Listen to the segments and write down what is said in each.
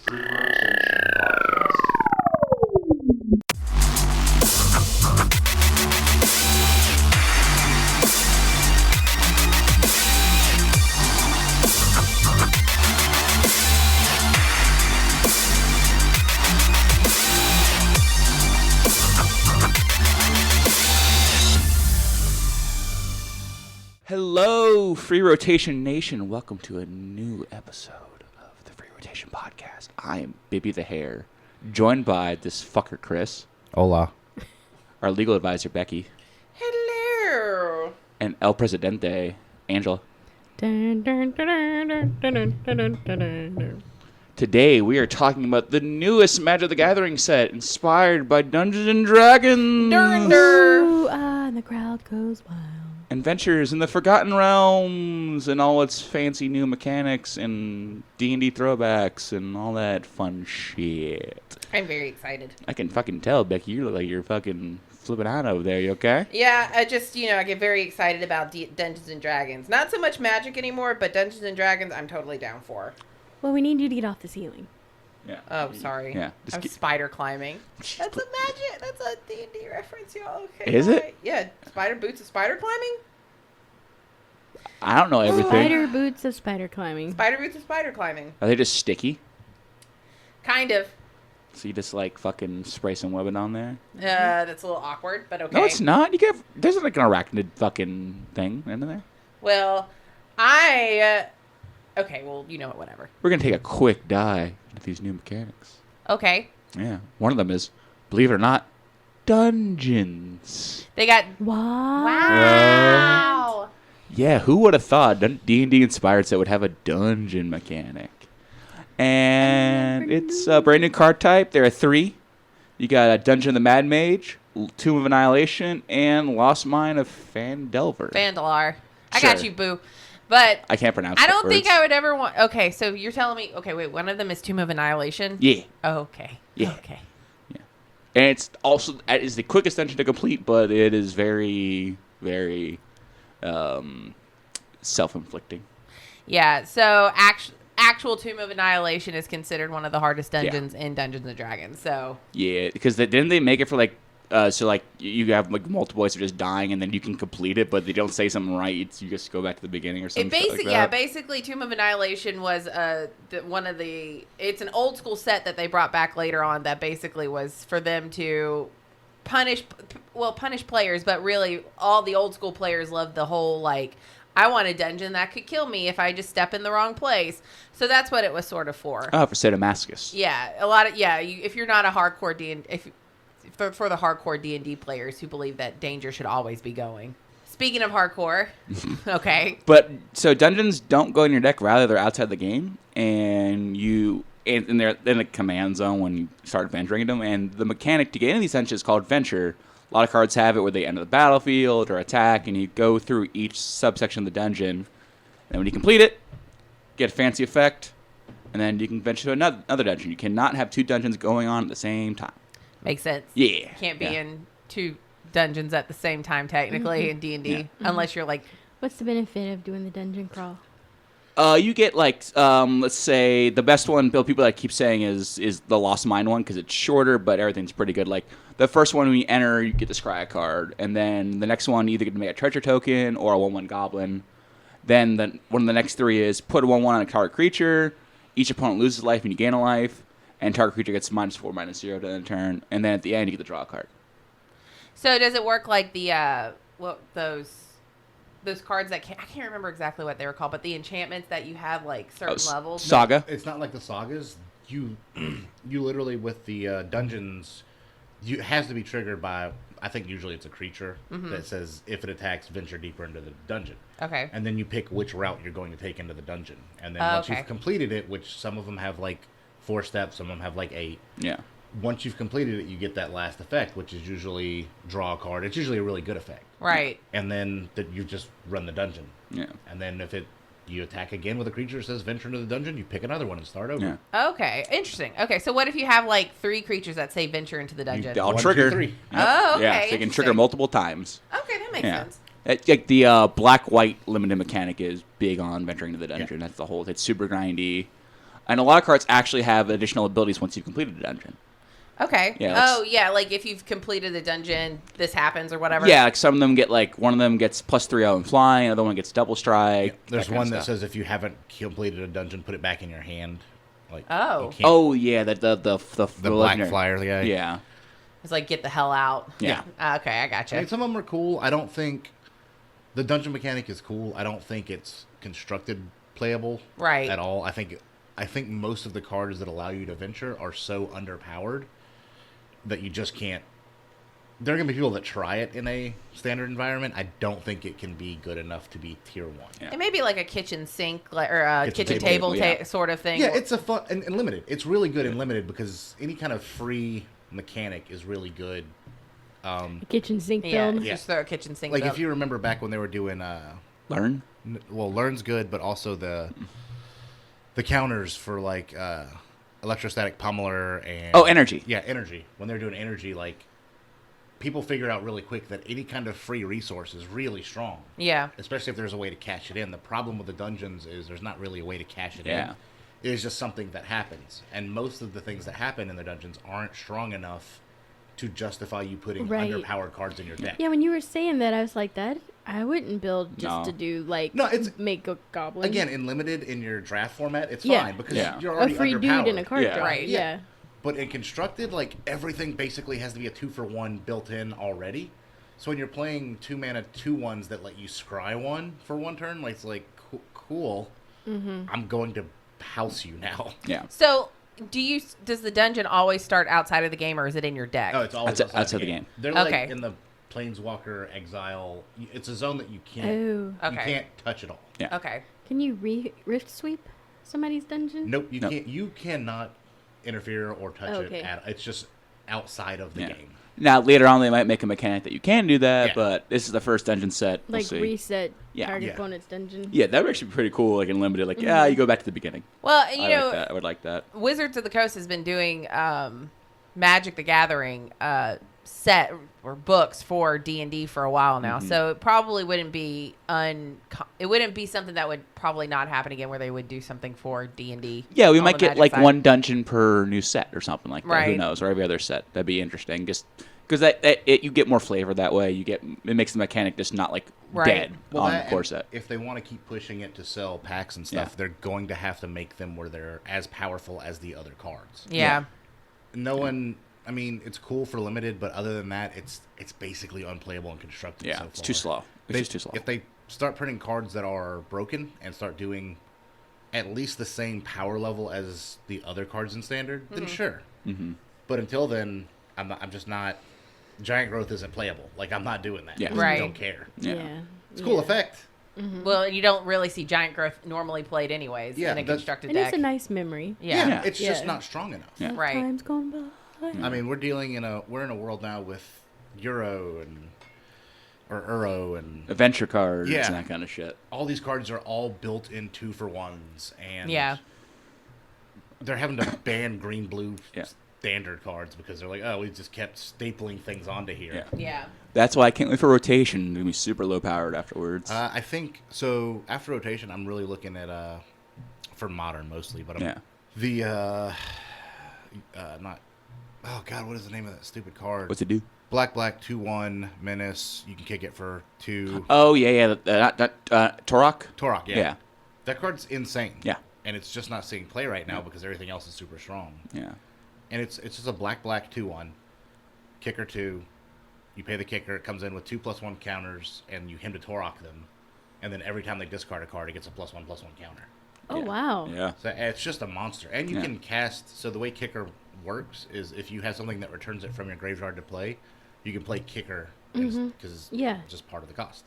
TheFreeRotation podcast. Hello, Free Rotation Nation. Welcome to a new episode of the Free Rotation Podcast. I am Bibby the Hare, joined by this fucker, Chris. Hola. Our legal advisor, Becky. Hello. And El Presidente, Angela. Today, we are talking about the newest Magic the Gathering set, inspired by Dungeons & Dragons. Ooh, and the crowd goes wild. Adventures in the Forgotten Realms and all its fancy new mechanics and D&D throwbacks and all that fun shit. I'm very excited. I can fucking tell, Becky. You look like you're fucking flipping out over there. You okay? Yeah, I just, I get very excited about Dungeons & Dragons. Not so much Magic anymore, but Dungeons & Dragons I'm totally down for. Well, we need you to get off the ceiling. Yeah. Oh, sorry. Yeah. I'm spider climbing. That's a magic. That's a D&D reference, y'all. Okay. Is it? Yeah. Spider boots of spider climbing? I don't know everything. Spider boots of spider climbing. Spider boots of spider climbing. Are they just sticky? Kind of. So you just like fucking spray some webbing on there? That's a little awkward, but okay. No, it's not. You get there's like an arachnid fucking thing in there. Well, okay, well, you know what, whatever. We're gonna take a quick dive into these new mechanics. Okay. Yeah. One of them is, believe it or not, dungeons. They got... Wow. Yeah, who would have thought D&D inspired set would have a dungeon mechanic? And it's a brand new card type. There are 3. You got a Dungeon of the Mad Mage, Tomb of Annihilation, and Lost Mine of Fandelver. Fandalar. I Sure. got you, boo. But I can't pronounce I that don't think words. I would ever want... Okay, so you're telling me... Okay, wait, one of them is Tomb of Annihilation? Yeah. Oh, okay. Yeah. Okay. And it's also it is the quickest dungeon to complete, but it is very, very self-inflicting. Yeah, so actual Tomb of Annihilation is considered one of the hardest dungeons in Dungeons & Dragons, so... Yeah, because didn't they make it for like... so like you have like multiple ways of just dying and then you can complete it, but they don't say something right. You just go back to the beginning or something. Basically Tomb of Annihilation was one of the... It's an old school set that they brought back later on that basically was for them to punish players, but really all the old school players loved the whole like, I want a dungeon that could kill me if I just step in the wrong place. So that's what it was sort of for. Oh, for Sadomasocus. Yeah, a lot of if you're not a hardcore D&D, for the hardcore D&D players who believe that danger should always be going. Speaking of hardcore, okay. But so dungeons don't go in your deck; rather they're outside the game, and they're in the command zone when you start venturing them. And the mechanic to get into these dungeons is called venture. A lot of cards have it where they enter the battlefield or attack, and you go through each subsection of the dungeon. And when you complete it, get a fancy effect, and then you can venture to another dungeon. You cannot have 2 dungeons going on at the same time. Makes sense. Yeah. Can't be in 2 dungeons at the same time, technically, in D&D, unless you're like... What's the benefit of doing the dungeon crawl? You get like, let's say the best one people that keep saying is the Lost Mine one because it's shorter, but everything's pretty good. Like the first one when you enter, you get the Scry card, and then the next one you either get to make a treasure token or a 1/1 goblin. Then one of the next 3 is put a 1/1 on a target creature. Each opponent loses life and you gain a life, and target creature gets -4, -0 to end turn. And then at the end you get the draw card. So does it work like the those cards that I can't remember exactly what they were called, but the enchantments that you have like certain levels? Saga. It's not like the sagas. You literally with the dungeons, it has to be triggered by, I think usually it's a creature that says if it attacks, venture deeper into the dungeon. Okay. And then you pick which route you're going to take into the dungeon. And then once you've completed it, which some of them have like 4 steps, some of them have like 8. Yeah. Once you've completed it, you get that last effect, which is usually draw a card. It's usually a really good effect. Right. And then you just run the dungeon. Yeah. And then if you attack again with a creature that says venture into the dungeon, you pick another one and start over. Yeah. Okay. Interesting. Okay, so what if you have like 3 creatures that say venture into the dungeon? I'll 1, trigger. 2, 3. Yep. Oh, okay. Yeah, so you can trigger multiple times. Okay, that makes sense. Like the black-white limited mechanic is big on venturing to the dungeon. Yeah. That's the whole. It's super grindy. And a lot of cards actually have additional abilities once you've completed a dungeon. Okay. Yeah, that's- Oh, yeah. Like if you've completed the dungeon, this happens or whatever. Yeah, like some of them get one of them gets +3 in flying, another one gets double strike. There's kind of one that stuff. says if you haven't completed a dungeon, put it back in your hand. Like Oh. you can't- Oh yeah, the the black legendary- flyer guy. Yeah, It's like get the hell out. yeah. Okay, I gotcha. I mean, some of them are cool. I don't think the dungeon mechanic is cool. I don't think it's constructed playable Right. at all. I think most of the cards that allow you to venture are so underpowered that you just can't. There are going to be people that try it in a standard environment. I don't think it can be good enough to be tier 1. Yeah. It may be like a kitchen sink or a Kitchen kitchen table, table yeah. sort of thing. Yeah, it's a fun and limited. It's really good and limited because any kind of free mechanic is really good. Kitchen sink Yeah, build. Yeah. just throw a kitchen sink. Like up. if you remember back when they were doing Learn. Learn's good, but also the counters for like electrostatic pummeler and Energy. Yeah, energy. When they're doing energy, like people figure out really quick that any kind of free resource is really strong. Yeah. Especially if there's a way to cash it in. The problem with the dungeons is there's not really a way to cash it Yeah. in. It is just something that happens, and most of the things that happen in the dungeons aren't strong enough to justify you putting Right. underpowered cards in your deck. Yeah, when you were saying that, I was like, that I wouldn't build just No. to do like No, it's- make a goblin. Again, in limited in your draft format, it's Yeah. fine because Yeah. you're a already free underpowered. dude in a card Yeah. draw. Right. Yeah. But in constructed, like everything basically has to be a 2-for-1 built in already. So when you're playing 2-mana 2/1s that let you scry one for one turn, like it's like cool. I'm going to house you now. Yeah. So, does the dungeon always start outside of the game, or is it in your deck? Oh, it's always Outside the game. They're like Okay. in the Planeswalker Exile. It's a zone that you can't Oh. you Okay. can't touch at all. Yeah. Okay. Can you rift sweep somebody's dungeon? Nope, you Nope. can't. You cannot interfere or touch Okay. it. It's just outside of the Yeah. game. Now later on they might make a mechanic that you can do that, Yeah. but this is the first dungeon set. We'll Like see. reset Yeah. target Yeah. opponent's dungeon. Yeah, that would actually be pretty cool. Like in limited, like yeah, you go back to the beginning. Well, and, you I know, like that. I would like that. Wizards of the Coast has been doing Magic the Gathering set or books for D&D for a while now. So it probably wouldn't be it wouldn't be something that would probably not happen again where they would do something for D&D. Yeah, we on might the get Magic like side. one dungeon per new set or something like that. Who Right. knows? Or every other set. That'd be interesting. Just because you get more flavor that way. It makes the mechanic just not like Right. dead on that, the core and set. if they want to keep pushing it to sell packs and stuff, Yeah. they're going to have to make them where they're as powerful as the other cards. Yeah. No one. I mean, it's cool for limited, but other than that, it's basically unplayable and constructed. Yeah, so it's far. too slow. It's They- just too slow. If they start printing cards that are broken and start doing at least the same power level as the other cards in standard, then sure. Mm-hmm. But until then, I'm just not. Giant growth isn't playable. Like I'm not doing that. Yeah. I just Right. don't care. Yeah. It's a cool effect. Well, you don't really see Giant Growth normally played anyways Yeah, in a that's- constructed And deck. it's a nice memory. Yeah. It's just Yeah. not strong enough. Yeah. Right. Time's gone by. I mean, we're in a world now with Euro and Adventure cards Yeah. and that kind of shit. all these cards are all built in 2-for-1s, and Yeah. they're having to ban green blue Yeah. standard cards because they're like, oh, we just kept stapling things onto here. Yeah. Yeah. That's why I can't wait for rotation. It's gonna be super low powered afterwards. I think so. After rotation, I'm really looking at for modern mostly, but yeah. the not. Oh God, what is the name of that stupid card? What's it do? Black 2/1 menace. You can kick it for 2. Oh yeah. Torok. Torok, yeah. Yeah. That card's insane. Yeah. And it's just not seeing play right now because everything else is super strong. Yeah. And it's just a black 2/1, kicker 2. You pay the kicker. It comes in with 2+1 counters, and you him to Torok them. And then every time they discard a card, it gets a +1/+1 counter. Oh Yeah. wow. Yeah. So it's just a monster. And you Yeah. can cast. So the way kicker works is if you have something that returns it from your graveyard to play, you can play kicker because Yeah. it's just part of the cost.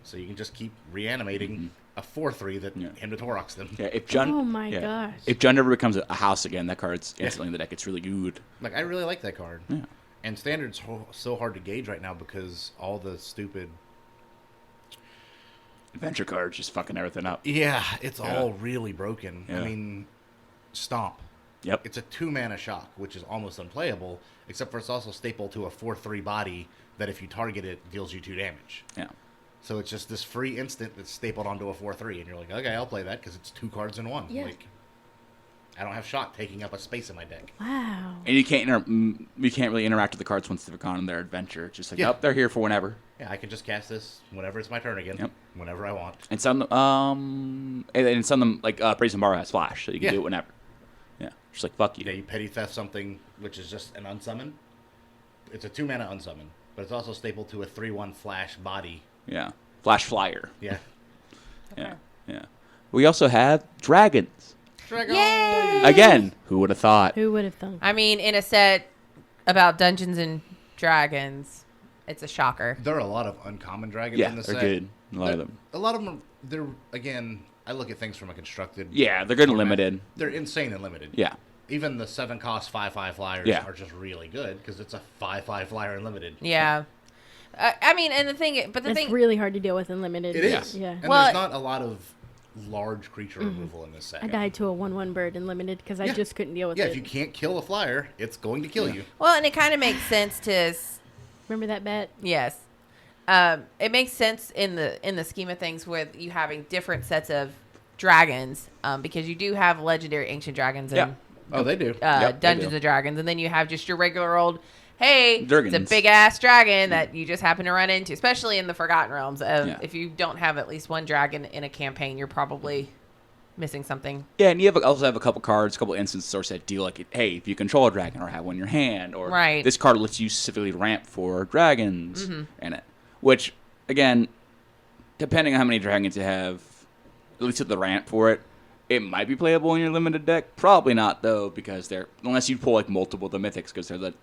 So you can just keep reanimating a 4/3 that Yeah. him to Toroks them. Yeah. If Jund. Oh my yeah. gosh. If Jund ever becomes a house again, that card's instantly in the deck. It's really good. Like I really like that card. Yeah. And standard's so hard to gauge right now because all the stupid. Adventure cards just fucking everything up. Yeah, it's Yeah. all really broken. Yeah. I mean, Stomp. Yep. It's a 2-mana shock, which is almost unplayable, except for it's also stapled to a 4/3 body that if you target it, deals you 2 damage. Yeah. So it's just this free instant that's stapled onto a 4/3, and you're like, okay, I'll play that because it's 2 cards in one. Yeah. Like, I don't have shot taking up a space in my deck. Wow. And you can't really interact with the cards once they've gone on their adventure. It's just like, Yeah. they're here for whenever. Yeah, I can just cast this whenever it's my turn again. Yep. Whenever I want. And some and some of them like Praise and Borrow has flash, so you can Yeah. do it whenever. Yeah, just like fuck you. Yeah, you petty theft something, which is just an unsummon. It's a 2-mana unsummon, but it's also stapled to a 3/1 flash body. Yeah, flash flyer. Yeah. Yeah, yeah. We also have dragons. Yay! Again, who would have thought? Who would have thunk? I mean, in a set about Dungeons and Dragons, it's a shocker. There are a lot of uncommon dragons Yeah, in the they're set. good. A lot of them. A lot of them, they're, again, I look at things from a constructed... Yeah, they're good and format. limited. They're insane and limited. Yeah. Even the 7-cost 5/5 flyers Yeah. are just really good because it's a 5/5 flyer unlimited. Yeah. I mean, and the thing, It's really hard to deal with unlimited. It is. Yeah. And Well- there's not a lot of large creature removal in this set. I died to a 1/1 bird unlimited because I Yeah. just couldn't deal with Yeah, it. if you can't kill a flyer, it's going to kill you. well, and it kind of makes sense to, Remember that bet? yes. It makes sense in the scheme of things with you having different sets of dragons, because you do have legendary ancient dragons and Yeah. Oh, they do. Yep, they Dungeons do. and Dragons, and then you have just your regular old, hey, it's a Dragons. big ass dragon that you just happen to run into, especially in the Forgotten Realms. Yeah. If you don't have at least one dragon in a campaign, you're probably missing something. Yeah, and you also have a couple cards, a couple instances source that deal like, hey, if you control a dragon or have one in your hand, or Right. this card lets you specifically ramp for dragons Mm-hmm. in it. Which, again, depending on how many dragons you have, at least with the ramp for it, it might be playable in your limited deck. Probably not though, because unless you pull like multiple of the mythics, because they're the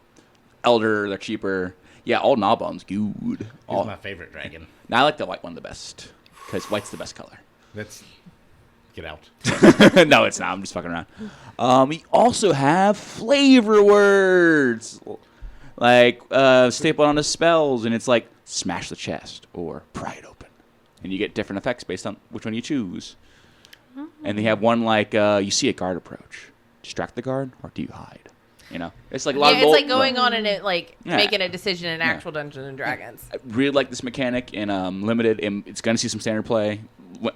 elder, they're cheaper. Yeah, all Nobom's good. He's my favorite dragon. Now I like the white one the best because white's the best color. That's... Get out. No, it's not. I'm just fucking around. We also have flavor words, like stapled onto spells, and it's like smash the chest or pry it open, and you get different effects based on which one you choose. And they have one like you see a guard approach, distract the guard, or do you hide? You know, it's like a lot Yeah, of it's like going on and it like Yeah. making a decision in actual Dungeons and Dragons. I really like this mechanic in limited, and it's going to see some standard play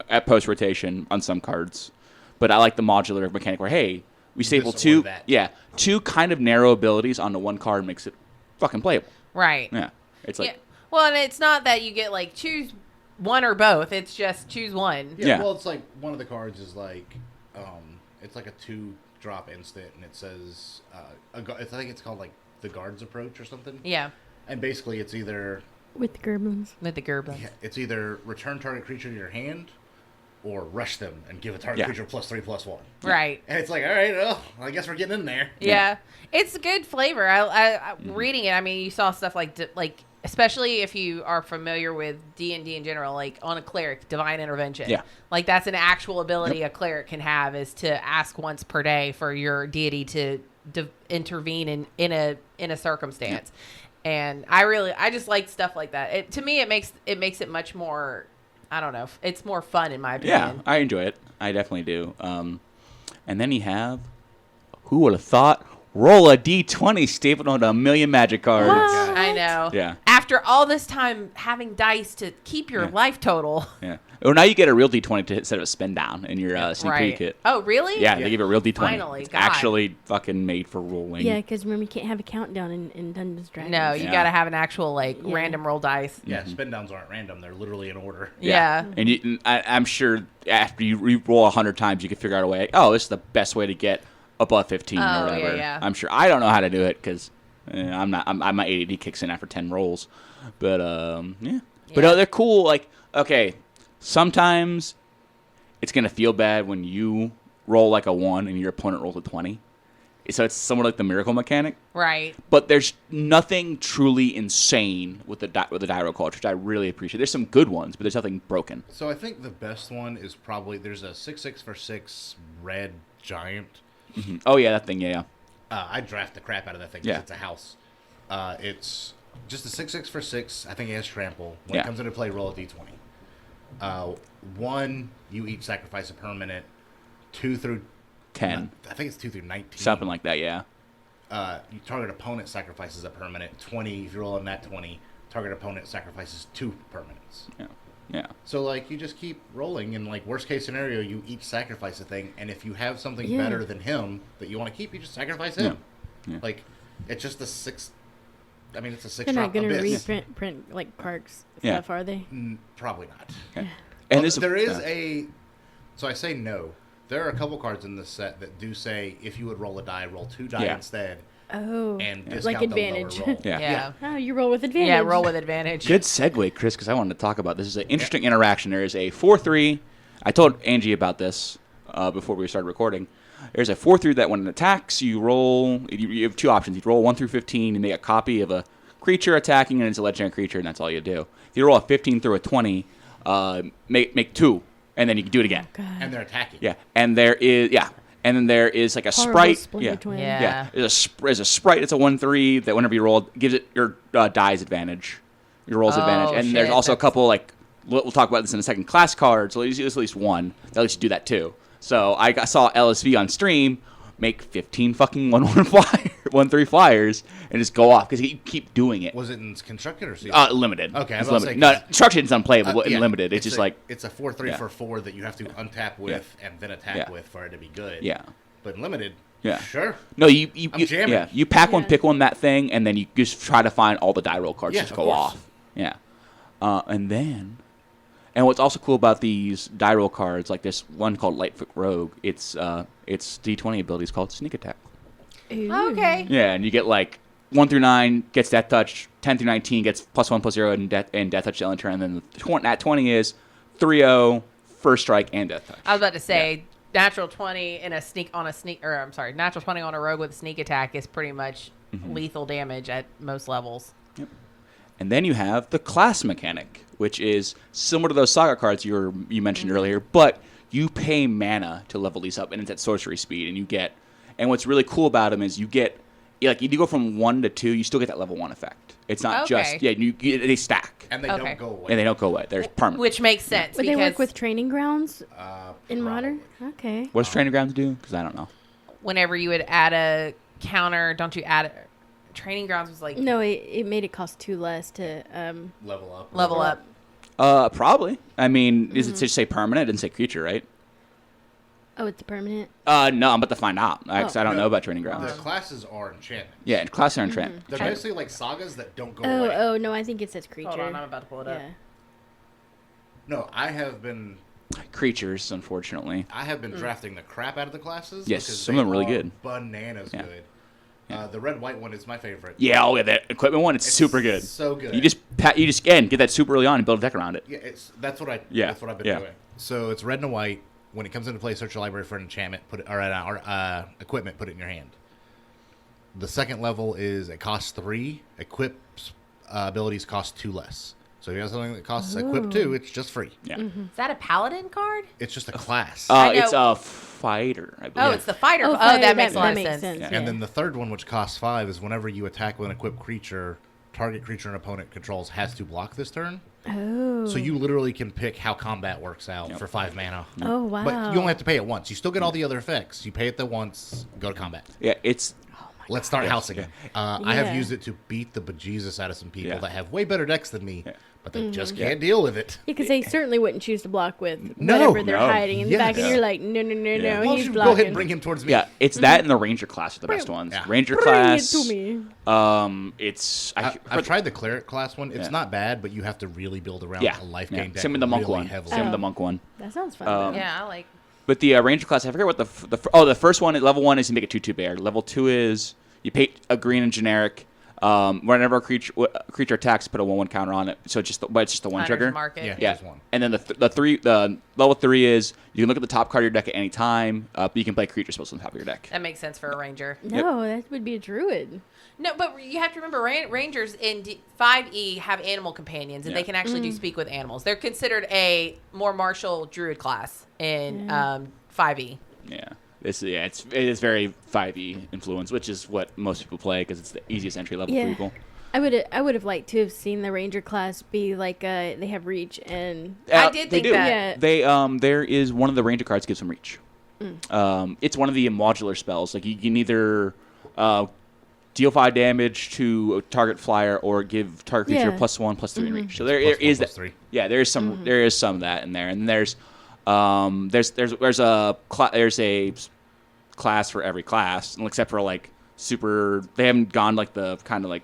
at post rotation on some cards. But I like the modular mechanic where, hey, we staple This or two, that. two kind of narrow abilities onto one card makes it fucking playable. Right. Yeah, it's like Yeah. Well, and it's not that you get like choose one or both. It's just choose one. Yeah. Well, it's like one of the cards is like, it's like a 2-drop instant, and it says, I think it's called like the Guard's Approach or something. Yeah. And basically, it's either With the Gerblins. With the Gerblins. it's either return target creature to your hand, or rush them and give a target Yeah. creature +3/+1. Right. And it's like, all right, well, I guess we're getting in there. Yeah. It's good flavor. I reading it. I mean, you saw stuff like especially if you are familiar with D&D in general, like on a cleric, divine intervention. Yeah. Like that's an actual ability a cleric can have, is to ask once per day for your deity to intervene in a circumstance. And I just like stuff like that. To me, it makes it much more, I don't know, it's more fun in my opinion. yeah, I enjoy it. I definitely do. And then you have, who would have thought, roll a d20 stapled on a million magic cards. What? I know. Yeah. After all this time having dice to keep your Yeah. life total. Yeah. Well, now you get a real d20 to instead of a spin down in your sneak Right. preview kit. Oh, really? Yeah, they give you a real d20. Finally, It's God. actually fucking made for rolling. Yeah, because remember, you can't have a countdown in Dungeons Dragons. No, you Yeah. got to have an actual like Yeah. random roll dice. Yeah, spin downs aren't random; they're literally in order. Yeah. And I'm sure after you re-roll 100 times, you can figure out a way. Oh, this is the best way to get above 15 Oh, or yeah, whatever. yeah. I'm sure. I don't know how to do it because my ADD kicks in after 10 rolls. But yeah. But Yeah. they're cool. Like, okay, sometimes it's gonna feel bad when you roll like a 1 and your opponent rolls a 20. So it's somewhat like the miracle mechanic. Right. But there's nothing truly insane with the die roll culture, which I really appreciate. There's some good ones, but there's nothing broken. So I think the best one is probably there's a 6/6 for 6 red giant. Oh yeah, that thing. Yeah. I draft the crap out of that thing. 'Cause Yeah. It's a house. It's just a 6/6 for 6. I think it has trample. When Yeah. it comes into play, roll a d20. 1, you each sacrifice a permanent. 2 through 10. I think it's 2 through 19. Something like that, yeah. You target opponent sacrifices a permanent. 20. If you roll on that 20, target opponent sacrifices 2 permanents. Yeah. Yeah. So like you just keep rolling, and like worst case scenario, you each sacrifice a thing, and if you have something Yeah. better than him that you want to keep, you just sacrifice him. Yeah. Like it's just a six. I mean, it's a six They're not drop gonna abyss. print like Parks Yeah. stuff, are they? Probably not. Okay. Well, And this, there is yeah. a. So I say no. There are a couple cards in this set that do say if you would roll a die, roll 2 die Yeah. instead, Oh, and discount like the advantage. lower roll. Yeah. Yeah. Oh, you roll with advantage. Yeah, roll with advantage. Good segue, Chris, because I wanted to talk about this. Is an interesting interaction. There is a 4/3. I told Angie about this before we started recording. There's a 4/3 that when it attacks, you roll. You have 2 options. You roll 1 through 15. You make a copy of a creature attacking, and it's a legendary creature, and that's all you do. If you roll a 15 through a 20, make 2, and then you can do it again. God. And they're attacking. Yeah, and there is and then there is like a Horrible sprite. Splinter Yeah. Twin. Yeah. Yeah, there's a sprite. It's a 1/3 that whenever you roll, gives it your dies advantage, your rolls Oh, advantage. And there's shit, also a that's- couple like we'll talk about this in a second. Class cards. So at least one that lets you do that too. So saw LSV on stream make 15 fucking 1/3 flyers and just go off because he keep doing it. Was it in constructed or sealed? Limited. Okay, I it's was about to limited. say, No, construction is unplayable, but in yeah, limited, it's just like it's a 4/3 Yeah. for 4 that you have to untap with and then attack Yeah. with for it to be good. yeah. But in limited, Yeah. sure. No, you I'm jamming. yeah, you pack one, Yeah. pick one, that thing, and then you just try to find all the die roll cards Yeah, just of go course. off. Yeah, and what's also cool about these die roll cards, like this one called Lightfoot Rogue, its D20 ability is called Sneak Attack. Ooh. Okay. Yeah, and you get like 1 through 9 gets Death Touch, 10 through 19 gets +1/+0 and Death Touch the turn, and then at 20 is 3/0, First Strike, and Death Touch. I was about to say natural 20 in natural 20 on a rogue with a sneak attack is pretty much lethal damage at most levels. And then you have the class mechanic, which is similar to those saga cards you mentioned earlier, but you pay mana to level these up, and it's at sorcery speed, and you get. And what's really cool about them is you get, like, you go from 1 to 2, you still get that level 1 effect. It's not Okay. just they stack, And they Okay. don't go away. and they don't go away. They're permanent. Which makes sense. Would they because work with training grounds in modern? Probably. Okay. What does Training Grounds do? Because I don't know. whenever you would add a counter, don't you add Training Grounds was like No, it made it cost 2 less to Level up. level up. Probably. I mean, is it to say permanent? It didn't say creature, right? Oh, it's permanent. No, I'm about to find out. I don't No, know about Training The Grounds. classes are enchantments. Yeah, and class are enchantment. They're basically like sagas that don't go Oh, away. oh no, I think it says creature. Hold on, I'm about to pull it up. Yeah. No, I have been Creatures, unfortunately. drafting the crap out of the classes. Yes, because some of them they are really are good. Bananas Yeah. good. The red white one is my favorite. Yeah, that equipment one, it's super good. So good. You just get that super early on and build a deck around it. Yeah, that's what I've been Yeah. doing. So it's red and white. When it comes into play, search your library for an enchantment, equipment, put it in your hand. The second level is it costs 3. Equips abilities cost 2 less. So if you have something that costs equip 2, it's just free. Yeah. Is that a paladin card? It's just a class. I It's know. a fighter, I believe. Oh, it's the fighter. Oh, Oh, fighter, that makes a lot that of makes sense. sense. Yeah. And then the third one, which costs 5, is whenever you attack with an equipped creature, target creature an opponent controls has to block this turn. Oh. So you literally can pick how combat works out for 5 mana. Oh wow. But you only have to pay it once. You still get all the other effects. You pay it the once, go to combat. Yeah, it's Let's start housing. I have Yeah. used it to beat the bejesus out of some people Yeah. that have way better decks than me, but they just Mm-hmm. can't deal with it. Yeah, because they certainly wouldn't choose to block with No, whatever they're no. hiding in the back, and Yes. you're like, no, Yeah. Why no, don't he's you blocking. go ahead and bring him towards me? yeah, it's that and the Ranger class are the best ones. Yeah. Ranger Bring class. it to me. It's I've tried the cleric class one. It's Yeah. not bad, but you have to really build around Yeah, a life yeah. gain deck. Same with the monk really one. heavily. Same with the Oh. monk one. That sounds fun. though. Yeah, I like. But the Ranger class, I forget what the first one, level 1 is you make a 2/2 bear. Level 2 is you pay a green and generic. Whenever a creature attacks, put a 1/1 counter on it. So it's just the one Hunter's trigger. Market. Yeah. Yeah, Just one. and then the level 3 is you can look at the top card of your deck at any time. But you can play creature spells on top of your deck. That makes sense for a ranger. No, that would be a druid. No, but you have to remember, Rangers in 5e have animal companions, and Yeah. they can actually do speak with animals. They're considered a more martial druid class in 5e. Yeah. It is very 5e influence, which is what most people play because it's the easiest entry level Yeah. for people. I would have liked to have seen the ranger class be like they have reach and I did they think do. that. Yeah. They there is one of the ranger cards gives them reach. It's one of the modular spells. Like you can either deal 5 damage to a target flyer or give target creature Yeah. +1/+3 in reach. So there Plus one, is plus that. three. Yeah, there is some of that in there, and there's a class for every class, except for like super. They haven't gone like the kind of like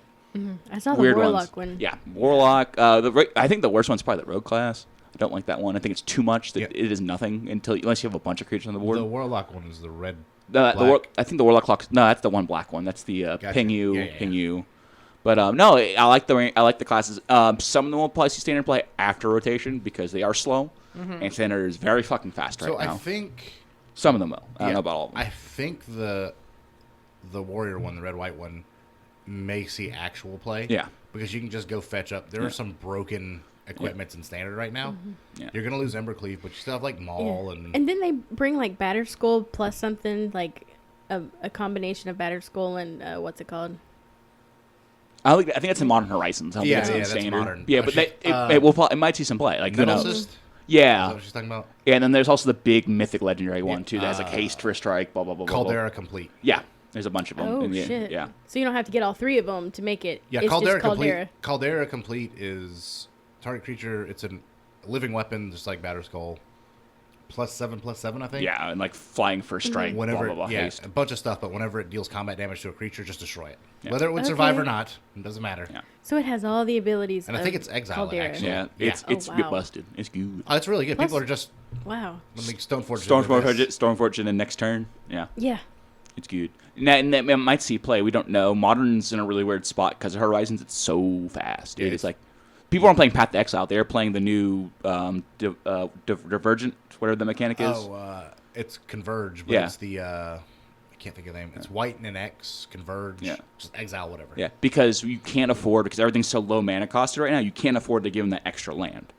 I saw the weird warlock ones. one. Yeah, warlock. I think the worst one's probably the rogue class. I don't like that one. I think it's too much. Yeah. It is nothing unless you have a bunch of creatures on the board. The warlock one is the red. I think the warlock clock. No, that's the one black one. That's the Gotcha. ping you, Yeah. ping you. But no, I like the classes. Some of them will probably see standard play after rotation because they are slow, and standard is very fucking fast right So now. I think Some of them will. I don't know about all of them. I think the warrior one, the red white one, may see actual play. Yeah. Because you can just go fetch up. There are some broken equipments in standard right now. Yeah. You're gonna lose Embercleave, but you still have like Maul and And then they bring like Battered Skull plus something like a combination of Battered Skull and what's it called? I think that's in Modern Horizons. I don't think it's in that's standard. modern. Yeah, but it might see some play. Like Metal Is Assist. Is yeah, that what she's talking about? yeah. And then there's also the big mythic legendary one too that has like haste for a strike. Blah blah blah. blah, blah. Caldera Complete. Yeah, there's a bunch of them. Oh in the- shit! Yeah. So you don't have to get all 3 of them to make it. Yeah, it's Caldera just Caldera. Complete. Caldera Complete is target creature. It's a living weapon, just like Batter Skull. +7/+7, I think. Yeah, and like flying for a strike. Whenever, blah blah blah. yeah, Haste. a bunch of stuff, but whenever it deals combat damage to a creature, just destroy it. Yeah. Whether it would survive Okay. or not, it doesn't matter. Yeah. So it has all the abilities. And I of think it's Exile, Caldera. actually. Yeah, Yeah. it's Oh, get wow. busted. It's good. Oh, it's really good. Plus- People are just Wow. like Stoneforge. Stormforge in the next turn. Yeah, Yeah. it's good. And that might see play. We don't know. Modern's in a really weird spot because of Horizons. It's so fast. Dude. Yeah, It's like people aren't playing Path to Exile. They're playing the new Divergent, whatever the mechanic is. Oh, it's Converge, but Yeah. it's the I can't think of the name. It's white and an X, Converge, Yeah. just Exile, whatever. Yeah, because you can't afford, because everything's so low mana costed right now, you can't afford to give them that extra land.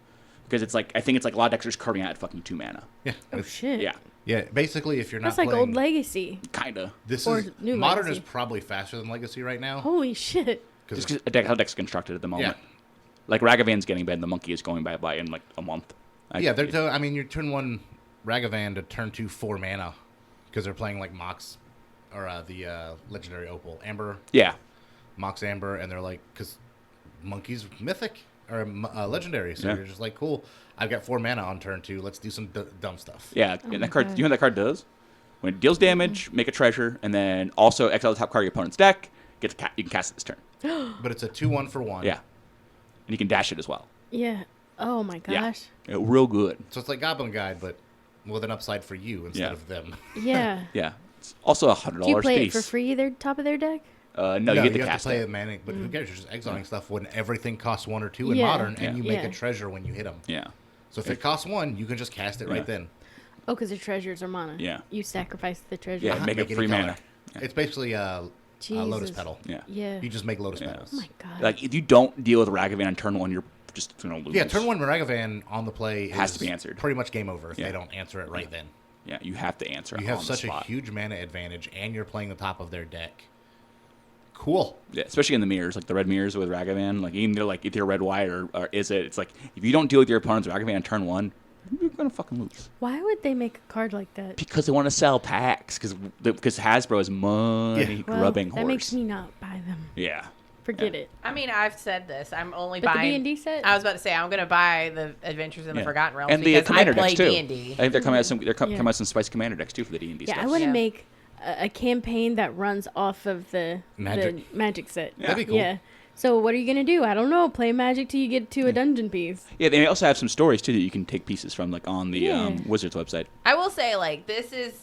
Because it's like, I think it's like a lot of decks are just carving out at fucking 2 mana. Yeah. Oh It's- shit. Yeah, Yeah, basically, if you're not That's like playing, old Legacy. kind of. this or is new Modern Legacy. is probably faster than Legacy right now. Holy shit. Just because how deck's constructed at the moment. Yeah. Like Ragavan's getting bad, the Monkey is going by in like a month. Yeah, I mean, your turn 1 Ragavan to turn 2 4 mana because they're playing like Mox or the legendary Opal Amber, Yeah, Mox Amber, and they're like, because Monkey's mythic or legendary, so Yeah. you're just like, cool. I've got 4 mana on turn 2. Let's do some dumb stuff. yeah. Oh And my that card, God. you know what that card does? When it deals damage, make a treasure, and then also exile the top card of your opponent's deck. You can cast it this turn. But it's a 2/1 for 1. Yeah, and you can dash it as well. Yeah. Oh my Yeah. gosh. Real good. So it's like Goblin Guide, but with an upside for you instead Yeah. of them. Yeah. Yeah, it's also $100 Do you play piece. it for free? Their top of their deck. No, No, you get to have cast to play it. a mana, but who cares? You're just exiling stuff when everything costs 1 or 2 in Yeah. Modern, and Yeah. you make Yeah. a treasure when you hit them. Yeah. So if it costs 1, you can just cast it Yeah. right then. Oh, because the treasures are mana. Yeah. You sacrifice the treasure. Yeah, make it any free color. mana. Yeah. It's basically a Lotus Jesus. Petal. Yeah. Yeah. You just make Lotus Yeah. Petals. Oh my god. Like if you don't deal with Ragavan on turn 1, you're just gonna lose. Yeah, turn 1 Ragavan on the play Has is to be answered. pretty much game over if Yeah. they don't answer it right then. Yeah, you have to answer. You it have on such the a spot. huge mana advantage, and you're playing the top of their deck. Cool. Yeah, especially in the mirrors, like the red mirrors with Ragavan. Like even though like if you're red white or is it? It's like if you don't deal with your opponent's Ragavan on turn 1, you're gonna fucking lose. Why would they make a card like that? Because they want to sell packs. Because Hasbro is money Well, grubbing that horse. makes me not buy them. Yeah. Forget it. I mean, I've said this. I'm only But the buying D&D set? I was about to say I'm going to buy the Adventures in the Yeah. Forgotten Realms And the because I commander play decks too. D&D. I think they're coming out some. They're Yeah. coming out some Spice Commander decks too for the D&D Yeah, stuff. I want to Yeah. make a campaign that runs off of the magic set. Yeah. That'd be cool. Yeah. So what are you gonna do? I don't know. Play Magic till you get to a dungeon piece. Yeah, they also have some stories too that you can take pieces from, like on the Yeah. Wizards website. I will say, like, this is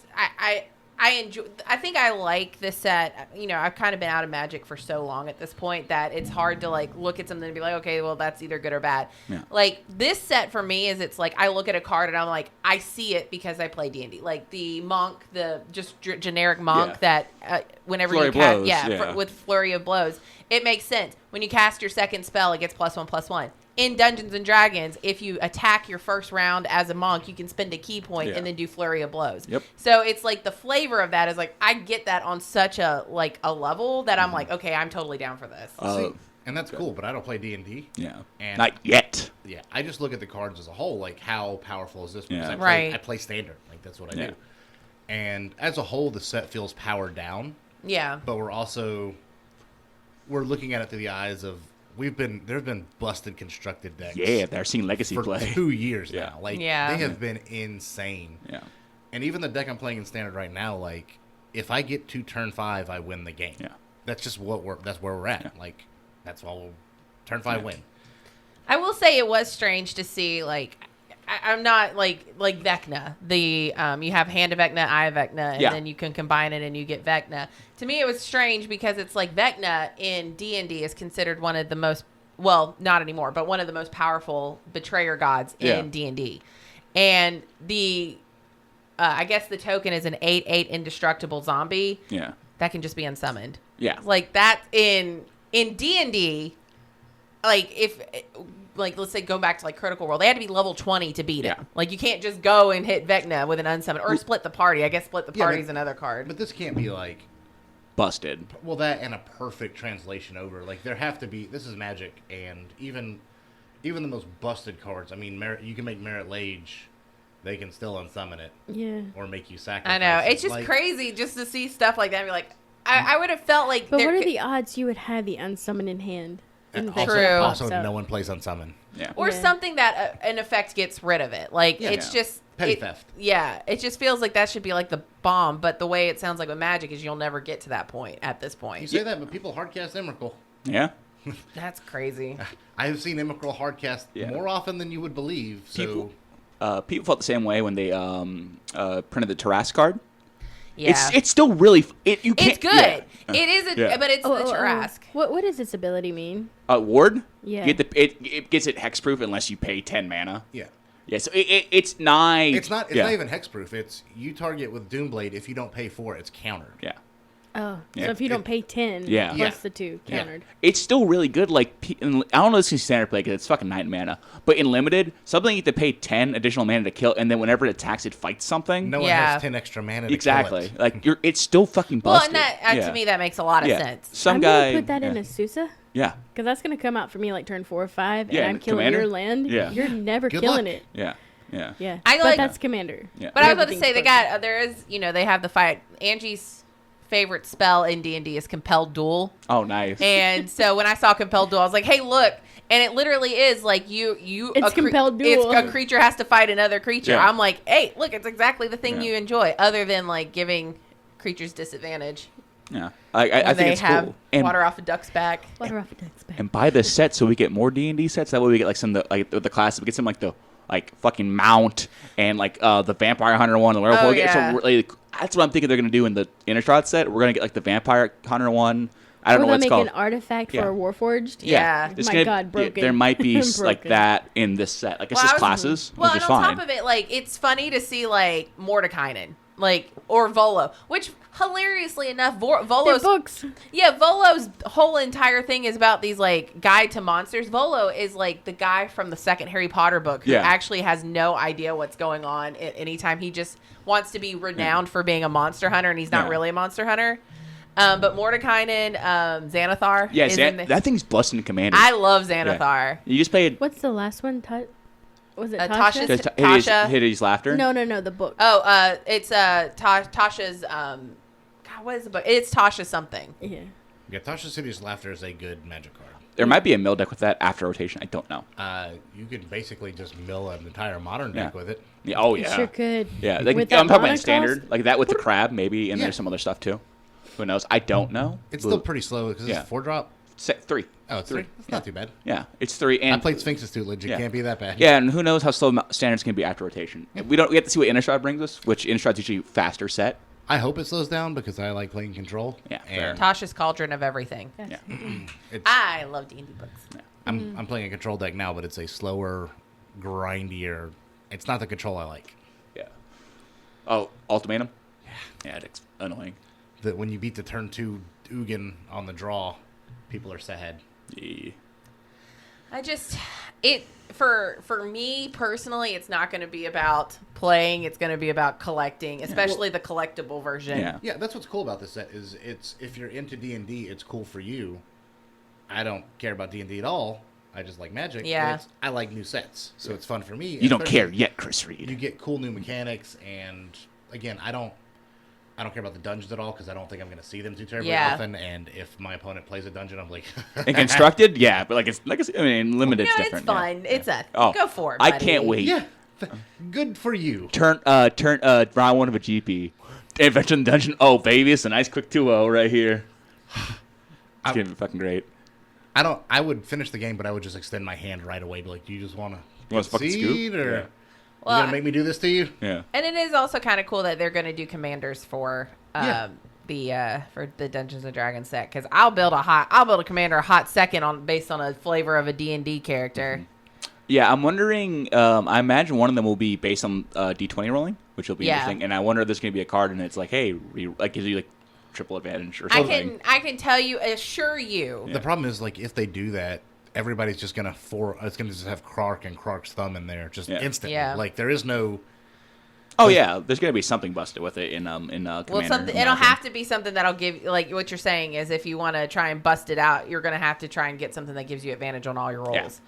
I enjoy. I think I like this set. You know, I've kind of been out of Magic for so long at this point that it's hard to like look at something and be like, okay, well, that's either good or bad. Yeah. Like this set for me is it's like I look at a card and I'm like, I see it because I play D&D. Like the monk, the just generic monk Yeah. that whenever Flurry you of cast, blows, yeah. with flurry of blows, it makes sense. When you cast your second spell, it gets +1/+1. In Dungeons and Dragons, if you attack your first round as a monk, you can spend a key point Yeah. and then do flurry of blows. Yep. So it's like the flavor of that is like I get that on such a level that I'm Mm-hmm. like, okay, I'm totally down for this. See, and that's cool, but I don't play D&D. Yeah. And- Not yet. Yeah, I just look at the cards as a whole, like how powerful is this? Because Yeah. I play standard, like that's what I Yeah. do. And as a whole, the set feels powered down, Yeah. but we're also we're looking at it through the eyes of there's been busted constructed decks. Yeah, they're seeing Legacy for play. 2 years Yeah. now. Like Yeah. they have been insane. Yeah. And even the deck I'm playing in standard right now, like if I get to turn 5, I win the game. Yeah. That's just that's where we're at. Yeah. Like that's all. Turn 5 Yeah. win. I will say it was strange to see, like, I'm not like Vecna. The you have Hand of Vecna, Eye of Vecna, and Yeah. then you can combine it and you get Vecna. To me, it was strange because it's like Vecna in D&D is considered one of the most, well, not anymore, but one of the most powerful betrayer gods in D&D. And the I guess the token is an 8/8 indestructible zombie. Yeah. That can just be unsummoned. Yeah. Like that in D&D, like if like let's say go back to like Critical Role, they had to be level 20 to beat Yeah. him. Like you can't just go and hit Vecna with an unsummoned or split the party. I guess split the Yeah, party but- is another card. But this can't be like Busted. well that and a perfect translation over. Like there have to be. This is Magic, and even the most busted cards. I mean, you can make Merit Lage. They can still unsummon it Yeah. or make you sacrifice. I know. it. It's just Like, crazy just to see stuff like that and be like, I would have felt like But there what are could- the odds you would have the unsummoned in hand? and And also, True. also pops up? no one plays unsummon. Yeah. or Yeah. something that in effect gets rid of it. Like Yeah. it's Yeah. just Petty it- theft. Yeah, it just feels like that should be like the bomb. But the way it sounds like with Magic is you'll never get to that point at this You point. say that, but people hardcast Emrakul. Yeah. That's crazy. I have seen Emrakul hardcast Yeah. more often than you would believe. So People felt the same way when they printed the Tarrasque card. Yeah, It's still really you can't. it's good. Yeah. It is, Yeah. but it's the Tarrasque. What does its ability mean? Ward. Yeah. You get it gets it hexproof unless you pay 10 mana. yeah, Yeah. So it's nigh. it's not yeah. even hexproof. It's you target with Doomblade. If you don't pay 4, it's countered. Yeah. Oh, Yeah. so if you don't pay 10 Yeah. plus Yeah. the 2 Yeah. countered. It's still really good. Like I don't know if this is standard play because it's fucking 9 mana. But in limited, something you have to pay 10 additional mana to kill, and then whenever it attacks, it fights something. No one Yeah. has 10 extra mana. To Exactly. Kill it. Like it's still fucking Well, busted. and that yeah. to me that makes a lot of Yeah. sense. Some I'm guy gonna put that in yeah. a Sousa Yeah. because that's gonna come out for me like turn 4 or 5, and Yeah, I'm and killing Commander? your land. Yeah. You're never Good killing luck. it. Yeah. Yeah. Yeah, I but like- that's commander. Yeah. But I was about to Everything's say they close. got there is they have the fight. Angie's favorite spell in D&D is Compelled Duel. Oh, nice. And so when I saw Compelled Duel, I was like, "Hey, look!" And it literally is like It's Compelled Duel. It's a creature has to fight another creature. Yeah. I'm like, "Hey, look! It's exactly the thing Yeah. you enjoy, other than like giving creatures disadvantage." Yeah. I when think they it's have cool. And water off a duck's back. Water off a duck's back. and buy the set so we get more D&D sets. That way we get like some of the with the classes. We get some like the fucking mount and like the vampire hunter one, the werewolf. Oh, We get yeah. some really, that's what I'm thinking they're gonna do in the Innistrad set. We're gonna get like the vampire hunter one. I don't know Or what they'll it's make called. an artifact Yeah. for Warforged. Yeah. It's My gonna, God, broken. There might be like Broken. that in this set. Like it's Well, just I was- classes, Well, which and is on fine. top of it, like it's funny to see like Mordekainen, like or Volo, which hilariously enough, They're Volo's books. Yeah, Volo's whole entire thing is about these like guide to monsters. Volo is like the guy from the second Harry Potter book who Yeah. actually has no idea what's going on at any time. He just wants to be renowned for being a monster hunter, and he's not Yeah. really a monster hunter. But Mordekainen, Xanathar. Yeah, is in the- that thing's busting in Commander. I love Xanathar. You just played What's the last one? Was it Tasha's- Tasha? Tasha. Hideous Laughter. No, the book. Oh, it's Tasha's. God, what is the book? It's Tasha something. Yeah. Yeah, Tasha City's Laughter is a good Magic card. There might be a mill deck with that after rotation. I don't know. You could basically just mill an entire modern deck Yeah. with it. Yeah, oh You yeah. sure could. Yeah, like, With I'm that talking mana about standard, cost? like that with the crab, maybe, and Yeah. there's some other stuff too. Who knows? I don't know. It's Ooh. still pretty slow because Yeah. it's 4-drop. 3. Oh, it's 3? It's not too bad. Yeah, it's 3. And I played Sphinx's Tutelage. It Yeah. can't be that bad. yeah, and who knows how slow standards can be after rotation? We have to see what Innistrad brings us, which Innistrad's usually faster set. I hope it slows down because I like playing Control. Yeah, fair. and Tasha's Cauldron of everything. Yeah, it's, I love D&D books. I'm playing a Control deck now, but it's a slower, grindier. It's not the Control I like. yeah. Oh, ultimatum. Yeah, it's annoying. That when you beat the turn 2 Ugin on the draw, people are sad. Yeah. For me personally, it's not going to be about playing. It's going to be about collecting, especially the collectible version. Yeah. Yeah, that's what's cool about this set is it's if you're into D&D, it's cool for you. I don't care about D&D at all. I just like Magic. but Yeah. I like new sets, so it's fun for me. You don't especially care yet, Chris You Reed. get cool new mechanics, and again, I don't I don't care about the dungeons at all because I don't think I'm going to see them too terribly Yeah. often. And if my opponent plays a dungeon, I'm like, And constructed, yeah, but I mean, limited's No, it's different. fun. Yeah. It's Oh, go for it. I Buddy. can't wait. yeah, good for you. Turn round one of a GP. Adventure in the Dungeon. Oh, baby, it's a nice quick 2-0 right here. It's gonna be fucking great. I would finish the game, but I would just extend my hand right away. Be like, do you just want to fucking concede, scoop? or Yeah. Well, you gonna make me do this to you? Yeah. And it is also kind of cool that they're going to do commanders for Yeah. the Dungeons and Dragons set, because I'll build a commander a hot second based on a flavor of a D&D character. Mm-hmm. Yeah, I'm wondering. I imagine one of them will be based on D20 rolling, which will be Yeah. interesting. And I wonder if there's going to be a card and it's like, hey, gives you like triple advantage or something. I can tell you, assure you. The problem is, like, if they do that, everybody's just gonna it's gonna just have Krark and Krark's thumb in there just instantly. Yeah. Like, there is no. Oh yeah, there's going to be something busted with it in Commander. Well, it'll have to be something that'll give, like what you're saying is, if you want to try and bust it out, you're going to have to try and get something that gives you advantage on all your rolls.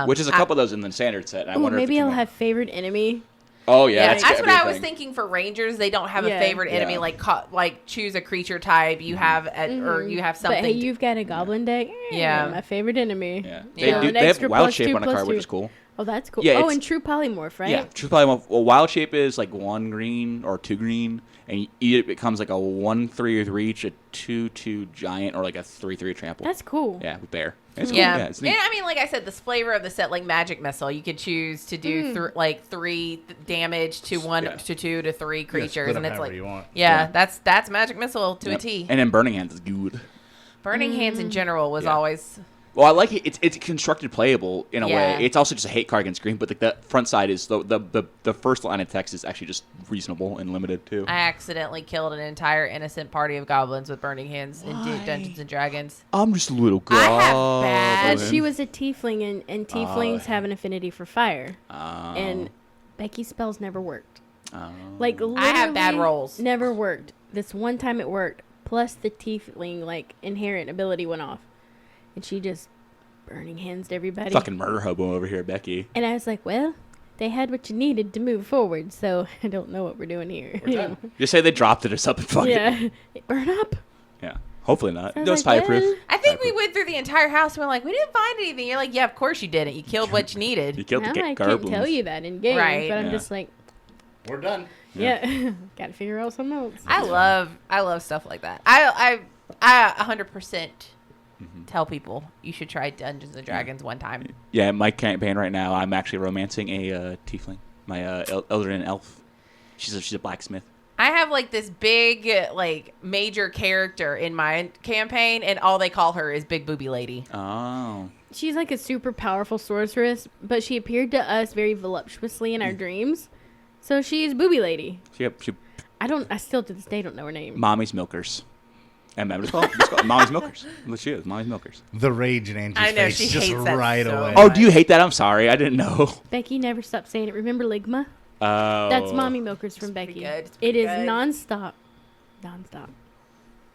Which is a couple of those in the standard set. And I Ooh, wonder maybe if I'll have favorite enemy. Oh yeah, Yeah, that's that's gotta what be a I was thing. thinking for Rangers. They don't have a Yeah. favorite enemy, Yeah. like choose a creature type. You have or you have something. But hey, you've got a goblin deck. Yeah. My favorite enemy. Yeah, Yeah. they An have extra wild plus shape two, on a plus card, which two. is cool. Oh, that's cool. Yeah, oh, it's- and true polymorph, right? Yeah, true polymorph. Well, wild shape is like 1 green or 2 green, and it becomes like a 1/3 with reach, a 2/2 giant, or like a 3/3 trample. That's cool. Yeah, with bear. It's Yeah, cool. Yeah, it's neat. and I mean, like I said, this flavor of the set, like Magic Missile, you could choose to do three damage to 1 Yeah. to 2 to 3 creatures, split 'em and it's however like, you want. yeah, that's Magic Missile to a Yep. T. And then Burning Hands is good. Burning Hands in general was Yeah. always. Well, I like it. It's constructed playable in a Yeah. way. It's also just a hate card against green, but the front side is the first line of text is actually just reasonable and limited too. I accidentally killed an entire innocent party of goblins with Burning Hands in Dungeons and Dragons. I'm just a little I have goblin. bad- Well, she was a tiefling, and tieflings have an affinity for fire. And Becky's spells never worked. Like, literally I have bad rolls. Never worked. This one time it worked. Plus the tiefling, like, inherent ability went off. And she just burning hands to everybody. fucking murder hobo over here, Becky. And I was like, well, they had what you needed to move forward, so I don't know what we're doing here. Just say they dropped it or something. Fucking Yeah. Burn up. yeah. Hopefully not. I was It was like, fireproof. well, I think we went through the entire house and we're like, we didn't find anything. You're like, yeah, of course you didn't. You killed what you You needed. killed Now the I garblins. can't tell you that in game, Right. but I'm Yeah. just like, We're done. yeah, gotta figure out something else. I love stuff like that. I 100% tell people you should try Dungeons and Dragons one time. Yeah, my campaign right now, I'm actually romancing a tiefling, my Eldarin elf. She's a blacksmith. I have like this big like major character in my campaign, and all they call her is Big Booby Lady. Oh. She's like a super powerful sorceress, but she appeared to us very voluptuously in our dreams. So she's Booby Lady. She I still to this day don't know her name. Mommy's Milkers. And it's called Mommy's Milkers. What she is, Mommy's Milkers. The rage in Angie's I know, face she just hates that right so away. much. Oh, do you hate that? I'm sorry. I didn't know. Becky never stopped saying it. Remember Ligma? Oh. That's Mommy Milkers from pretty Becky. good. It's It pretty is good. nonstop. Nonstop.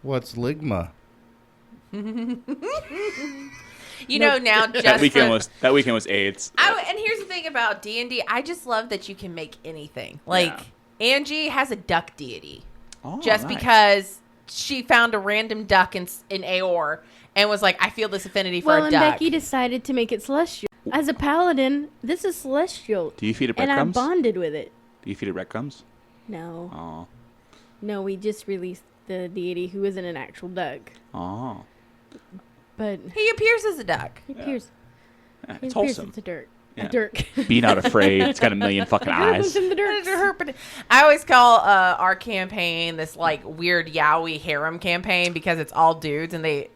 What's Ligma? You know, now That just weekend was AIDS. and here's the thing about D&D. I just love that you can make anything. Like Angie has a duck deity. Oh, Just nice. because she found a random duck in Aor and was like, I feel this affinity for Well, a and duck. Becky decided to make it celestial. As a paladin, this is celestial. Do you feed it And I breadcrumbs? bonded with it. Do you feed it breadcrumbs? No. Oh. No, we just released the deity who isn't an actual duck. Oh. But He appears as a duck. he appears, Yeah, he it's appears wholesome. as a dirk. Yeah. A dirk. Be not afraid. It's got a million fucking eyes. in the dirt. I always call our campaign this like weird yaoi harem campaign because it's all dudes and it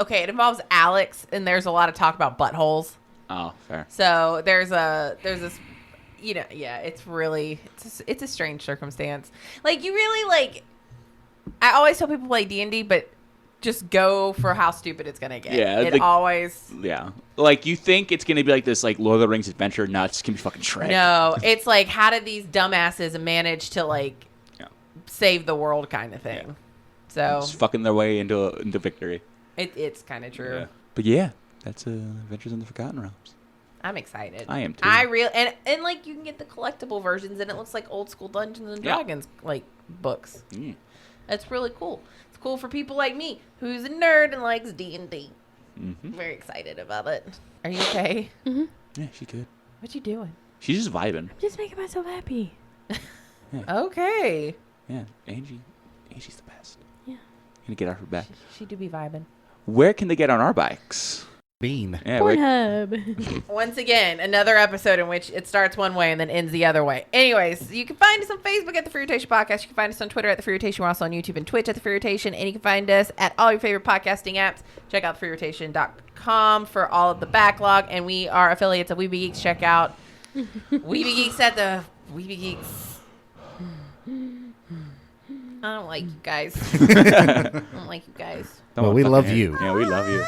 involves Alex and there's a lot of talk about buttholes. Oh, fair. So there's this, it's a strange circumstance. Like you really like, I always tell people play D&D, but just go for how stupid it's gonna get. Yeah, it like- always. Yeah. Like, you think it's going to be like this, like, Lord of the Rings adventure. No, it's going to be fucking Shrek. No, it's like how did these dumbasses manage to like Yeah. save the world kind of thing. So Just fucking their way into victory. it's kind of true. Yeah. But yeah, that's Adventures in the Forgotten Realms. I'm excited. I am too. And like you can get the collectible versions, and it looks like old school Dungeons and Dragons like books. That's really cool. It's cool for people like me, who's a nerd and likes D&D. Very excited about it. Are you okay? Yeah, she good. What you doing? She's just vibing. I'm just making myself happy. Okay. Yeah, Angie's the best. Yeah. Gonna get off her back. She do be vibing. Where can they get on our bikes? Bean. Yeah, Pornhub. Once again, another episode in which it starts one way and then ends the other way. Anyways, you can find us on Facebook at The Free Rotation Podcast. You can find us on Twitter at The Free Rotation. We're also on YouTube and Twitch at The Free Rotation. And you can find us at all your favorite podcasting apps. Check out TheFreeRotation.com for all of the backlog. And we are affiliates of Weeby Geeks. Check out Weeby Geeks at the Weeby Geeks. I don't like you guys. I don't like you guys. Well, we love you. Yeah, we love you.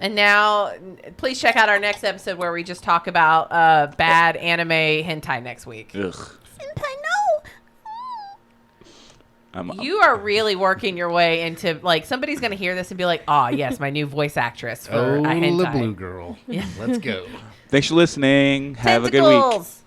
And now, please check out our next episode where we just talk about bad anime hentai next week. Ugh. Senpai, no. You are really working your way into, like, somebody's going to hear this and be like, oh, yes, my new voice actress for a hentai. Blue Girl. Yeah. Let's go. Thanks for listening. Have a good week. Tentacles.